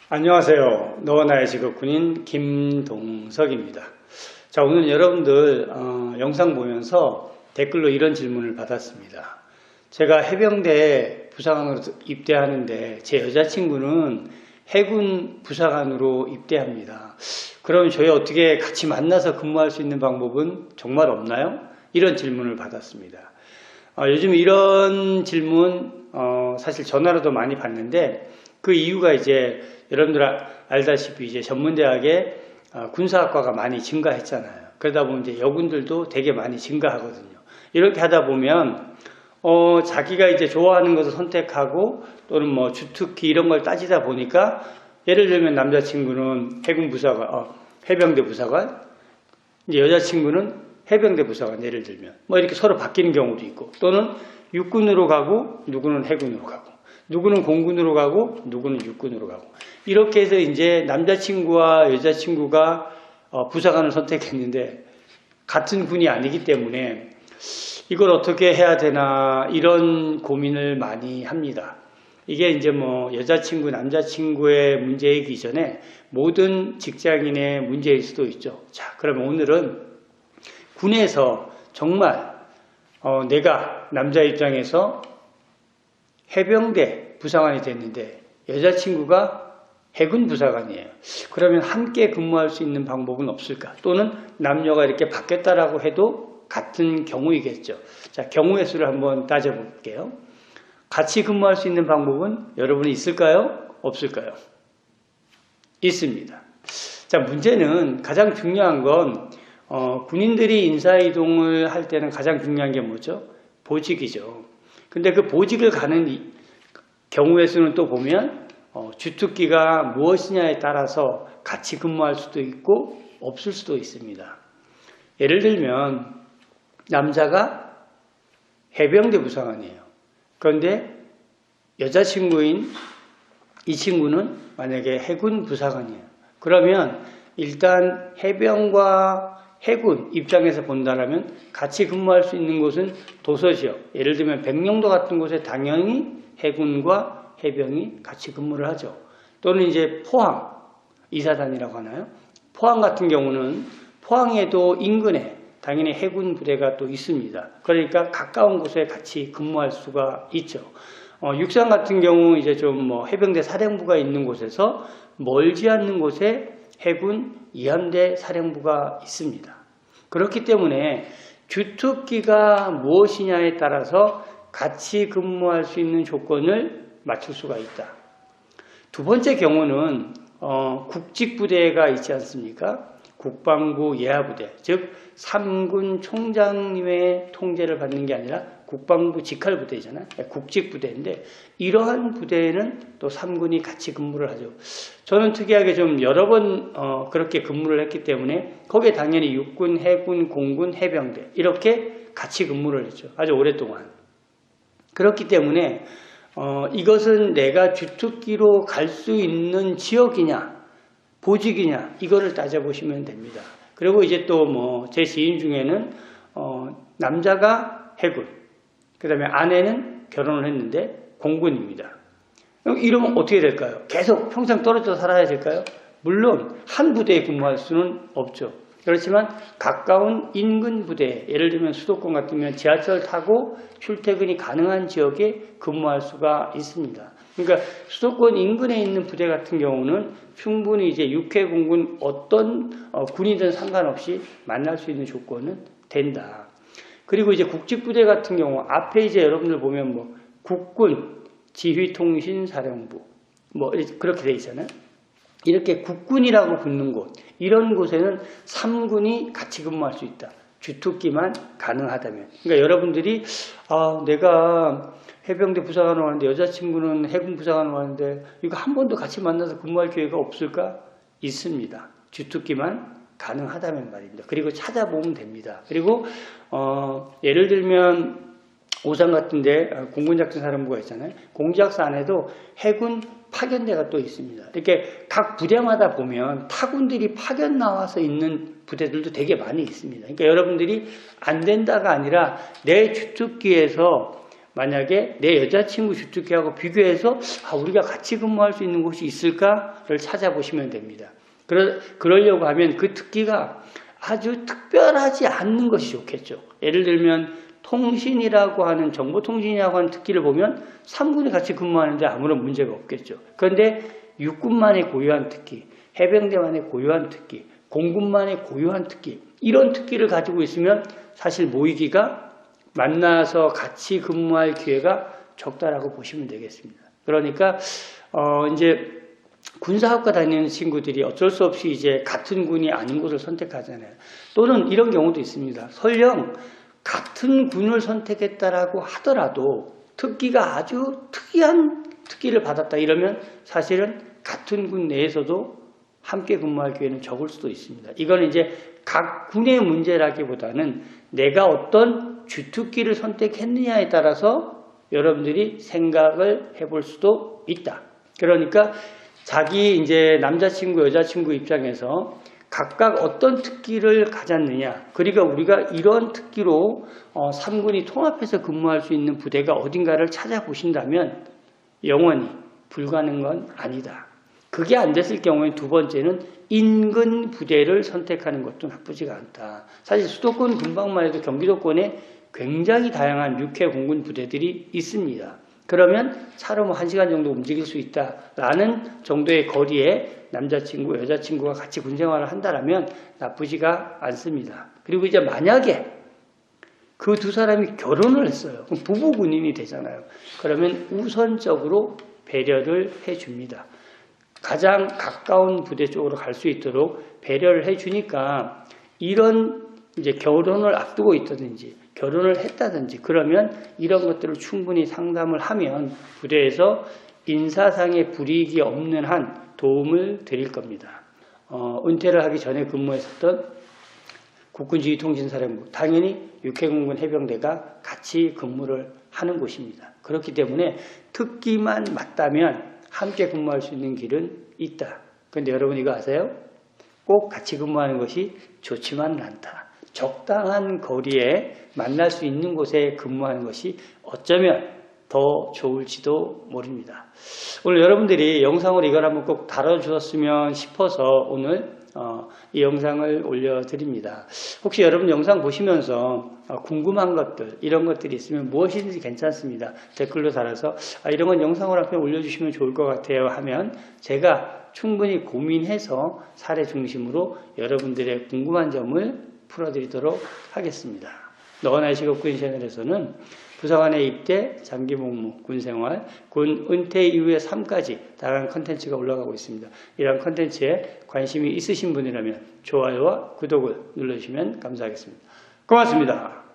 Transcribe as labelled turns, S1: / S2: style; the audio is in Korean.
S1: 안녕하세요. 너와 나의 직업군인 김동석입니다. 자, 오늘 여러분들 영상 보면서 댓글로 이런 질문을 받았습니다. 제가 해병대 부사관으로 입대하는데 제 여자친구는 해군 부사관으로 입대합니다. 그럼 저희 어떻게 같이 만나서 근무할 수 있는 방법은 정말 없나요? 이런 질문을 받았습니다. 요즘 이런 질문 사실 전화로도 많이 받는데 그 이유가 이제 여러분들 알다시피 이제 전문대학에 군사학과가 많이 증가했잖아요. 그러다 보면 이제 여군들도 되게 많이 증가하거든요. 이렇게 하다 보면 자기가 이제 좋아하는 것을 선택하고 또는 뭐 주특기 이런 걸 따지다 보니까 예를 들면 남자친구는 해군 부사관, 해병대 부사관, 이제 여자친구는 해병대 부사관 예를 들면 뭐 이렇게 서로 바뀌는 경우도 있고 또는 육군으로 가고 누구는 해군으로 가고 누구는 공군으로 가고 누구는 육군으로 가고 이렇게 해서 이제 남자친구와 여자친구가 부사관을 선택했는데 같은 군이 아니기 때문에 이걸 어떻게 해야 되나 이런 고민을 많이 합니다. 이게 이제 뭐 여자친구 남자친구의 문제이기 전에 모든 직장인의 문제일 수도 있죠. 자, 그러면 오늘은 군에서 정말 내가 남자 입장에서 해병대 부사관이 됐는데 여자친구가 해군 부사관이에요. 그러면 함께 근무할 수 있는 방법은 없을까? 또는 남녀가 이렇게 바뀌었다라고 해도 같은 경우이겠죠. 자, 경우의 수를 한번 따져볼게요. 같이 근무할 수 있는 방법은 여러분이 있을까요? 없을까요? 있습니다. 자, 문제는 가장 중요한 건 군인들이 인사이동을 할 때는 가장 중요한 게 뭐죠? 보직이죠. 근데 그 보직을 가는 경우의 수는 또 보면 주특기가 무엇이냐에 따라서 같이 근무할 수도 있고 없을 수도 있습니다. 예를 들면 남자가 해병대 부사관이에요. 그런데 여자친구인 이 친구는 만약에 해군 부사관이에요. 그러면 일단 해병과 해군 입장에서 본다면 같이 근무할 수 있는 곳은 도서지역, 예를 들면 백령도 같은 곳에 당연히 해군과 해병이 같이 근무를 하죠. 또는 이제 포항, 이사단이라고 하나요? 포항 같은 경우는 포항에도 인근에 당연히 해군 부대가 또 있습니다. 그러니까 가까운 곳에 같이 근무할 수가 있죠. 육상 같은 경우 이제 좀 뭐 해병대 사령부가 있는 곳에서 멀지 않는 곳에 해군 이함대 사령부가 있습니다. 그렇기 때문에 주특기가 무엇이냐에 따라서 같이 근무할 수 있는 조건을 맞출 수가 있다. 두 번째 경우는 국직부대가 있지 않습니까? 국방부 예하부대, 즉 3군 총장님의 통제를 받는 게 아니라 국방부 직할부대잖아요. 국직부대인데 이러한 부대에는 또 3군이 같이 근무를 하죠. 저는 특이하게 좀 여러 번 그렇게 근무를 했기 때문에 거기에 당연히 육군, 해군, 공군, 해병대 이렇게 같이 근무를 했죠. 아주 오랫동안. 그렇기 때문에 이것은 내가 주특기로 갈 수 있는 지역이냐 보직이냐 이거를 따져보시면 됩니다. 그리고 이제 또 뭐 제 지인 중에는 남자가 해군, 그 다음에 아내는 결혼을 했는데 공군입니다. 이러면 어떻게 될까요? 계속 평생 떨어져 살아야 될까요? 물론 한 부대에 근무할 수는 없죠. 그렇지만 가까운 인근 부대, 예를 들면 수도권 같으면 지하철 타고 출퇴근이 가능한 지역에 근무할 수가 있습니다. 그러니까 수도권 인근에 있는 부대 같은 경우는 충분히 이제 육해공군 어떤 군이든 상관없이 만날 수 있는 조건은 된다. 그리고 이제 국직부대 같은 경우 앞에 이제 여러분들 보면 뭐 국군 지휘통신사령부 뭐 그렇게 돼 있잖아요. 이렇게 국군이라고 붙는 곳 이런 곳에는 3군이 같이 근무할 수 있다. 주특기만 가능하다면. 그러니까 여러분들이 내가 해병대 부사관으로 하는데 여자친구는 해군 부사관으로 하는데 이거 한 번도 같이 만나서 근무할 기회가 없을까? 있습니다. 주특기만 가능하다면 말입니다. 그리고 찾아보면 됩니다. 그리고 예를 들면 오산 같은데 공군작전사령부가 있잖아요. 공작사 안에도 해군 파견대가 또 있습니다. 이렇게 각 부대마다 보면 타군들이 파견 나와서 있는 부대들도 되게 많이 있습니다. 그러니까 여러분들이 안 된다가 아니라 내 주특기에서 만약에 내 여자친구 주특기하고 비교해서 우리가 같이 근무할 수 있는 곳이 있을까를 찾아보시면 됩니다. 그러려고 하면 그 특기가 아주 특별하지 않는 것이 좋겠죠. 예를 들면 통신이라고 하는 정보통신이라고 하는 특기를 보면 3군이 같이 근무하는데 아무런 문제가 없겠죠. 그런데 육군만의 고유한 특기, 해병대만의 고유한 특기, 공군만의 고유한 특기, 이런 특기를 가지고 있으면 사실 모이기가 만나서 같이 근무할 기회가 적다라고 보시면 되겠습니다. 그러니까 이제 군사학과 다니는 친구들이 어쩔 수 없이 이제 같은 군이 아닌 곳을 선택하잖아요. 또는 이런 경우도 있습니다. 설령 같은 군을 선택했다라고 하더라도 특기가 아주 특이한 특기를 받았다 이러면 사실은 같은 군 내에서도 함께 근무할 기회는 적을 수도 있습니다. 이건 이제 각 군의 문제라기보다는 내가 어떤 주특기를 선택했느냐에 따라서 여러분들이 생각을 해볼 수도 있다. 그러니까 자기 이제 남자친구, 여자친구 입장에서 각각 어떤 특기를 가졌느냐, 그러니까 우리가 이런 특기로 3군이 통합해서 근무할 수 있는 부대가 어딘가를 찾아보신다면 영원히 불가능한 건 아니다. 그게 안 됐을 경우에 두 번째는 인근 부대를 선택하는 것도 나쁘지가 않다. 사실 수도권 근방만 해도 경기도권에 굉장히 다양한 육해 공군 부대들이 있습니다. 그러면 차로 1시간 정도 움직일 수 있다라는 정도의 거리에 남자친구, 여자친구가 같이 군생활을 한다면 나쁘지가 않습니다. 그리고 이제 만약에 그 두 사람이 결혼을 했어요. 그럼 부부 군인이 되잖아요. 그러면 우선적으로 배려를 해줍니다. 가장 가까운 부대 쪽으로 갈 수 있도록 배려를 해주니까 이런 이제 결혼을 앞두고 있다든지 결혼을 했다든지 그러면 이런 것들을 충분히 상담을 하면 부대에서 인사상의 불이익이 없는 한 도움을 드릴 겁니다. 은퇴를 하기 전에 근무했었던 국군지휘통신사령부, 당연히 육해공군 해병대가 같이 근무를 하는 곳입니다. 그렇기 때문에 특기만 맞다면 함께 근무할 수 있는 길은 있다. 그런데 여러분 이거 아세요? 꼭 같이 근무하는 것이 좋지만은 않다. 적당한 거리에 만날 수 있는 곳에 근무하는 것이 어쩌면 더 좋을지도 모릅니다. 오늘 여러분들이 영상으로 이걸 한번 꼭 다뤄주셨으면 싶어서 오늘 이 영상을 올려드립니다. 혹시 여러분 영상 보시면서 궁금한 것들 이런 것들이 있으면 무엇이든지 괜찮습니다. 댓글로 달아서 이런 건 영상으로 한편 올려주시면 좋을 것 같아요 하면 제가 충분히 고민해서 사례 중심으로 여러분들의 궁금한 점을 풀어드리도록 하겠습니다. 너나 시급 군 채널에서는 부사관의 입대, 장기 복무, 군생활, 군 은퇴 이후의 삶까지 다양한 컨텐츠가 올라가고 있습니다. 이러한 컨텐츠에 관심이 있으신 분이라면 좋아요와 구독을 눌러주시면 감사하겠습니다. 고맙습니다.